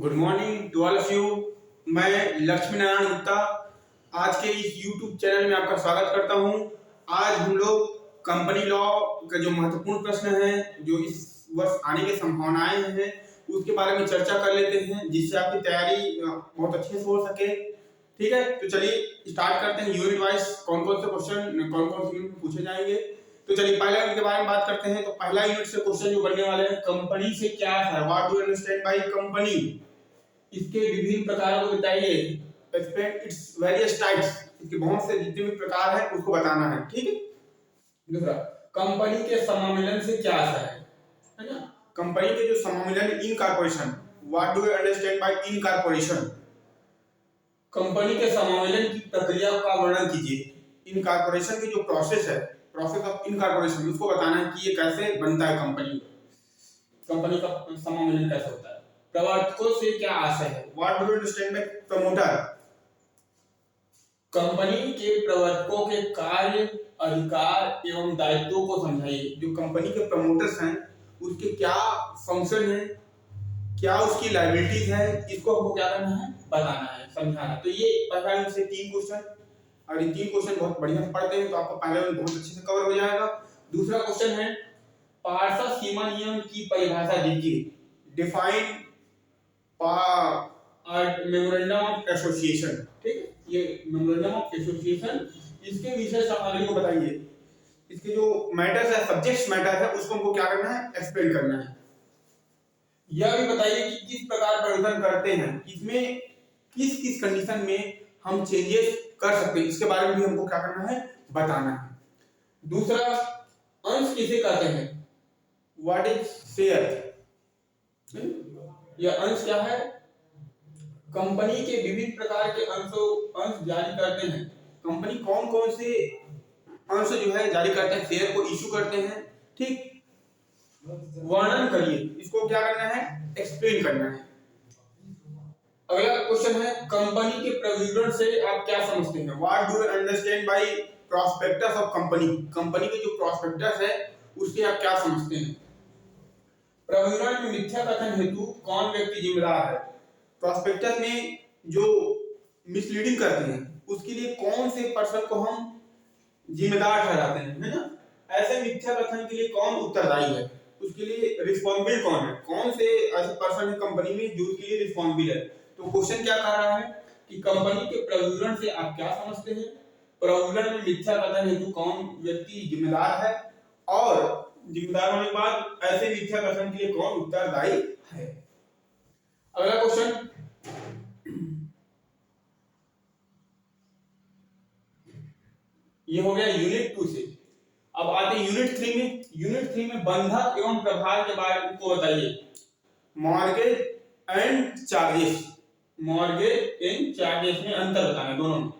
Good morning to all of you. मैं लक्ष्मी नारायण गुप्ता आज के इस यूट्यूब चैनल में आपका स्वागत करता हूं। आज हम लोग कंपनी लॉ का जो महत्वपूर्ण प्रश्न है, जो इस वर्ष आने की संभावनाएं हैं, उसके बारे में चर्चा कर लेते हैं, जिससे आपकी तैयारी बहुत अच्छे से हो सके। ठीक है, तो चलिए स्टार्ट करते हैं। यूनिट वाइज कौन कौन से क्वेश्चन कौन कौन से यूनिट पूछे जाएंगे। तो चलिए पहला यूनिट के बारे में बात करते हैं। तो पहला यूनिट से क्वेश्चन जो बनने वाले हैं, कंपनी से क्या है, what do you understand by company, इसके विभिन्न प्रकारों को बताइए। एक्सप्लेन इट्स वेरियस टाइप्स, इसके बहुत से जितने भी प्रकार हैं उसको बताना है। ठीक है। दूसरा, कंपनी के समामिलन से क्या आशा है ना। कंपनी के जो समामिलन, incorporation, what do you understand by incorporation. Company के समामिलन की प्रक्रिया का वर्णन कीजिए। इनकॉर्पोरेशन की जो प्रोसेस है, प्रोसेस ऑफ इनकॉर्पोरेशन, उसको बताना है कि ये कैसे बनता है, कंपनी का समामिलन कैसे होता है। प्रवर्तकों से क्या आशय है, what do you understand bye promoter. Company के प्रवर्तकों के कार्य, अधिकार एवं दायित्वों को समझाइए। जो कंपनी के प्रमोटर्स हैं उसके क्या फंक्शन है, क्या उसकी लायबिलिटीज है, इसको हमको क्या करना है, बताना है, समझाना। तो ये पहला इनसे 3 क्वेश्चन, और ये 3 क्वेश्चन बहुत बढ़िया से पढ़ते हैं तो आपका पहला यूनिट बहुत अच्छे से कवर हो जाएगा। दूसरा क्वेश्चन है, पार्षद सीमा नियम की परिभाषा दीजिए। Define memorandum of association. ठीक है, ये मेमोरेंडम ऑफ एसोसिएशन, इसके विषय सामग्री को बताइए। इसके जो मैटर्स है, सब्जेक्ट्स मैटर है, उसको हमको क्या करना है, एक्सप्लेन करना है। यह भी बताइए कि किस प्रकार परिवर्तन करते हैं, इसमें किस किस कंडीशन में हम चेंजेस कर सकते हैं, इसके बारे में भी हमको क्या करना है, बताना है। दूसरा, अंश किसे कहते हैं, व्हाट इज शेयर। यह अंश क्या है, कंपनी के विभिन्न प्रकार के अंश जारी करते हैं। कंपनी कौन कौन से अंश जो है जारी करते हैं, शेयर को इशू करते हैं। ठीक, वर्णन करिए, इसको क्या करना है, एक्सप्लेन करना है। अगला क्वेश्चन है, कंपनी के प्रविवरण से आप क्या समझते हैं, what do you understand bye prospectus of company. Company के जो प्रॉस्पेक्टस है उससे आप क्या समझते हैं। प्रविवरण में मिथ्या कथन हेतु कौन व्यक्ति जिम्मेदार है। प्रॉस्पेक्टस में जो मिसलीडिंग करते हैं उसके लिए कौन से पर्सन को हम जिम्मेदार ठहराते हैं, है ना। ऐसे मिथ्या कथन के लिए कौन उत्तरदायी है, उसके लिए रिस्पॉन्सिबल कौन है, कौन से ऐसे पर्सन है कंपनी में जो उसके लिए रिस्पॉन्सिबल है। तो क्वेश्चन क्या कह रहा है कि कंपनी के प्रविवरण से आप क्या समझते हैं, प्रविवरण में मिथ्या कथन हेतु कौन व्यक्ति जिम्मेदार है, और जिम्मेदार होने के बाद ऐसे मिथ्या कथन के लिए कौन उत्तरदायी है। अगला क्वेश्चन, ये हो गया यूनिट 2 से। अब आते हैं यूनिट 3 में। यूनिट 3 में बंधक एवं प्रभार के बारे में को बताइए। Mortgage and charges, mortgage and charges में अंतर बताना, दोनों में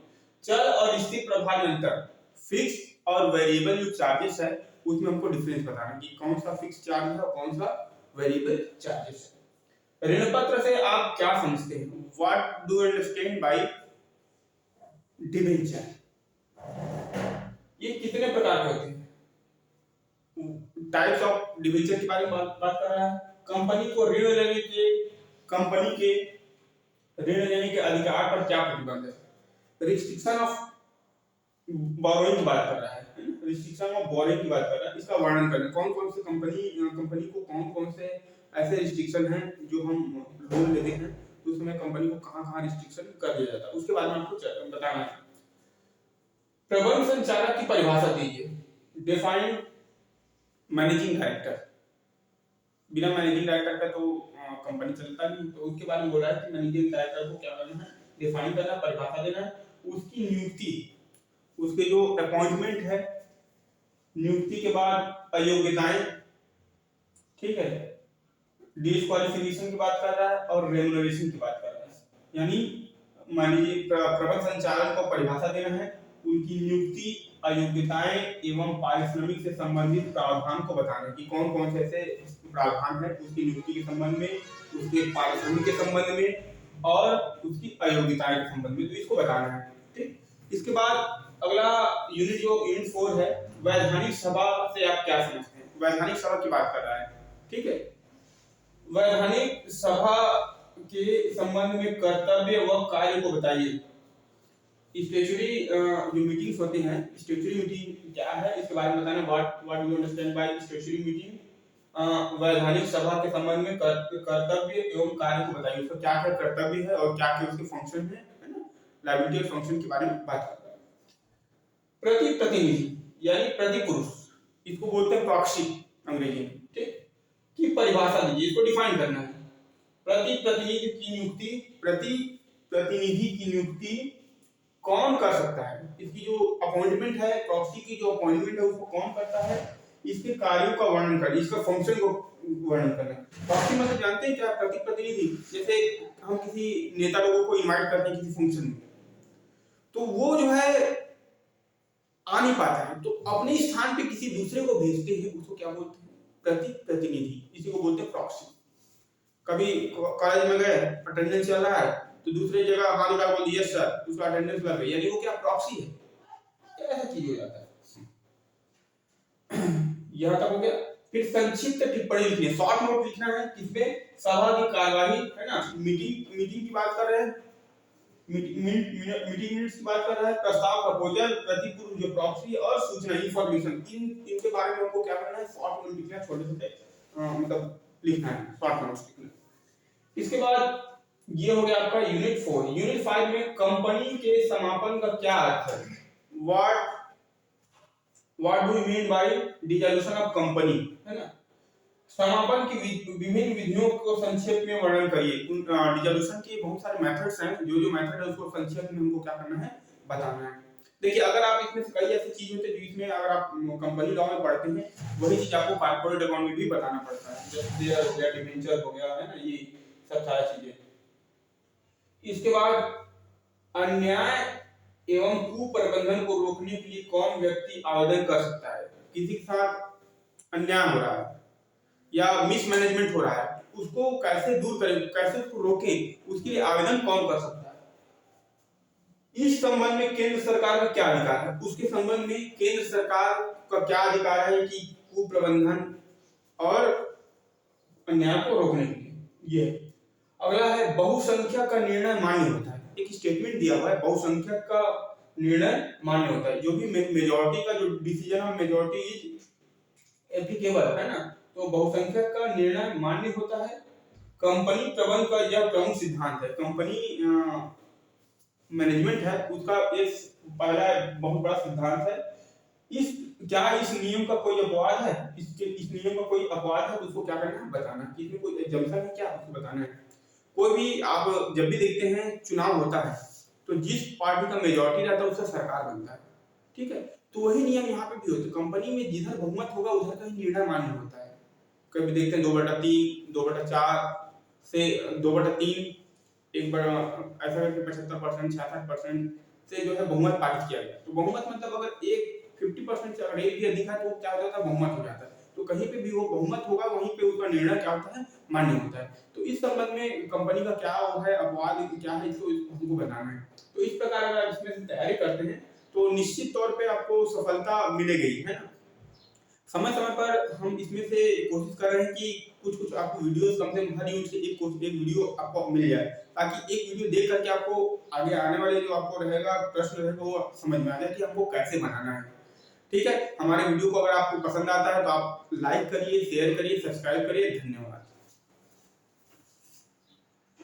चल और स्थिर प्रभार में अंतर, फिक्स और वेरिएबल जो चार्जेस है उसमें हमको डिफरेंस बताना कि कौन सा फिक्स चार्ज है और कौन सा वेरिएबल चार्जेस है। ऋण पत्र से आप क्या समझते हैं, what do you understand bye debenture. ये कितने प्रकार के होते हैं, टाइप्स ऑफ डिबेंचर के बारे में बात कर रहा है। कंपनी को ऋण लेने के, कंपनी के ऋण लेने के अधिकार पर क्या प्रतिबंध है। रिस्ट्रिक्शन ऑफ बोरोइंग की बात कर रहा है, रिस्ट्रिक्शन ऑफ बोरोइंग की बात कर रहा है। इसका वर्णन करें, कौन कौन से कंपनी को कौन कौन से ऐसे रिस्ट्रिक्शन हैं जो हम लोन लेते हैं तो उसमें कंपनी को कहां-कहां रिस्ट्रिक्शन कर दिया जाता है, उसके बारे में आपको बताना है। प्रबंध संचालक की परिभाषा दीजिए। Define managing director. बिना मैनेजिंग डायरेक्टर का तो कंपनी चलता नहीं, तो उसके बारे में बोला है कि मैनेजिंग डायरेक्टर को क्या करना है, डिफाइन करना, परिभाषा देना है। उसकी नियुक्ति, उसके जो अपॉइंटमेंट है, नियुक्ति के बाद अयोग्यताएं, ठीक है, डिस्क्वालिफिकेशन की बात कर रहा है और रेम्युनरेशन की बात कर रहा है। यानी मैनेजिंग प्रबंध संचालक को परिभाषा देना है, उनकी नियुक्ति, अयोग्यताएं एवं पारिश्रमिक से संबंधित प्रावधान को बताना है कि कौन कौन से ऐसे प्रावधान है उसकी नियुक्ति के संबंध में, उसके पारिश्रमिक के संबंध में और उसकी अयोग्यताएं के संबंध में, तो इसको बताना है। ठीक, इसके बाद अगला यूनिट जो यूनिट 4 है, वैधानिक सभा से आप क्या समझते हैं। वैधानिक सभा की बात कर रहा है। ठीक है, वैधानिक सभा के संबंध में कर्तव्य व कार्य को बताइए। स्टैट्यूटरी जो मीटिंग्स होती हैं, स्टैट्यूटरी मीटिंग क्या है इसके बारे में बताना। What do you understand bye statutory meeting. वैधानिक सभा के संबंध में कर्तव्य एवं कार्य को बताइए। उसका क्या क्या कर्तव्य है और क्या क्या उसके फंक्शन है ना, लायबिलिटी और फंक्शन के बारे में बात करता है। प्रतिनिधि यानी प्रतिपुरुष, इसको बोलते हैं प्रॉक्सी अंग्रेजी में, ठीक, की परिभाषा दीजिए, इसको डिफाइन करना है। प्रतिनिधि की नियुक्ति कौन कर सकता है, इसकी जो अपॉइंटमेंट है, प्रॉक्सी की जो अपॉइंटमेंट है उसको कौन करता है, इसके कार्यों का वर्णन करना, इसका फंक्शन को वर्णन करना। प्रॉक्सी मतलब जानते हैं क्या, प्रतिनिधि। जैसे हम किसी नेता लोगों को इनवाइट करते हैं किसी फंक्शन में, तो वो जो है आ नहीं पाता है, तो अपने स्थान पे किसी दूसरे को भेजते हैं, उसको क्या बोलते हैं, प्रतिनिधि, इसी को बोलते हैं प्रॉक्सी। कभी कॉलेज में गए, अटेंडेंस चल रहा है, तो दूसरी जगह हाथ उठा बोल दिया सर, उसका अटेंडेंस लग गई, यानी वो क्या प्रॉक्सी है, क्या ऐसा चीज हो जाता है। यह तक हो गया। फिर संक्षिप्त टिप्पणी लिखनी है, शॉर्ट नोट लिखना है, किसमें, सभा की कार्यवाही है ना, मीटिंग की बात कर रहे हैं, मीटिंग मिनट्स की बात कर रहा है, प्रस्ताव, प्रपोजल, प्रतिपूर्व जो प्रॉक्सी और सूचना इंफॉर्मेशन, इनके बारे में हमको क्या करना है, शॉर्ट नोट लिखना है, छोटे-छोटे मतलब लिखना है, शॉर्ट नोट्स लिखना है। इसके बाद ये हो गया आपका यूनिट 4। यूनिट 5 में कंपनी के समापन का क्या अर्थ है, what do you mean by dissolution of company, है ना। समापन की विभिन्न विधियों को संक्षेप में वर्णन करिए। डिसॉल्यूशन के बहुत सारे मेथड्स हैं, जो मेथड है उसको संक्षेप में हमको क्या करना है, बताना है। देखिए अगर आप इसमें से कई ऐसी चीज होती है जो इसमें अगर आप कंपनी लॉ में पढ़ते हैं, वही चीज आपको कॉर्पोरेट अकाउंट में भी बताना पड़ता है, जैसे शेयर हो गया, डिबेंचर हो गया, है ना, ये सब सारी चीजें। इसके बाद अन्याय एवं कुप्रबंधन को रोकने के लिए कौन व्यक्ति आवेदन कर सकता है। किसी के साथ अन्याय हो रहा है या मिसमैनेजमेंट हो रहा है, उसको कैसे दूर करें, कैसे उसको रोकें, उसके लिए आवेदन कौन कर सकता है। इस संबंध में केंद्र सरकार का क्या अधिकार है, उसके संबंध में केंद्र सरकार का क्या अधिकार है कि कुप्रबंधन और अन्याय को रोकने के लिए। ये अगला है बहुसंख्यक का निर्णय मान्य होता है। एक स्टेटमेंट दिया हुआ है, बहुसंख्यक का निर्णय मान्य होता है, जो भी मेजॉरिटी का जो decision of majority is applicable, है ना, तो बहुसंख्यक का निर्णय मान्य होता है। कंपनी प्रबंध का यह प्रमुख सिद्धांत है, कंपनी मैनेजमेंट है उसका एक पहला बहुत बड़ा सिद्धांत है। इस नियम का कोई अपवाद है, इस नियम का कोई अपवाद है तो उसको क्या करना है, बताना, कि इसमें कोई एग्जाम्पशन है क्या, उसको बताना है। कोई भी आप जब भी देखते हैं चुनाव होता है तो जिस पार्टी का मेजॉरिटी रहता है उससे सरकार बनता है, ठीक है, तो वही नियम यहाँ पे भी होता है। कंपनी में जिधर बहुमत होगा उधर का ही निर्णय मान्य होता है। कभी देखते हैं 2/3, 2/4 से 2/3 एक बार ऐसा करके 75%, 66% से जो है बहुमत पारित किया गया। तो बहुमत मतलब अगर एक 50% से अगर एक भी अधिक है तो क्या हो जाता है, बहुमत हो जाता है। तो कहीं पे भी वो बहुमत होगा वहीं पे उसका निर्णय क्या होता है, मान्य होता है। तो इस संबंध में कंपनी का क्या है, अपवाद क्या है, इसको हमको बताना है। तो इस प्रकार अगर इसमें से तैयारी करते हैं तो निश्चित तौर पे आपको सफलता मिलेगी, है ना। समय समय पर हम इसमें से कोशिश कर रहे हैं कि कुछ आपको वीडियोस कम से कम हर यूनिट से एक वीडियो आपको मिल जाए, ताकि एक वीडियो देख करके आपको आगे आने वाले जो आपको रहेगा प्रश्न रहेगा वो समझ में आ जाए कि आपको कैसे बनाना है। ठीक है, हमारे वीडियो को अगर आपको पसंद आता है तो आप लाइक करिए, शेयर करिए, सब्सक्राइब करिए। धन्यवाद।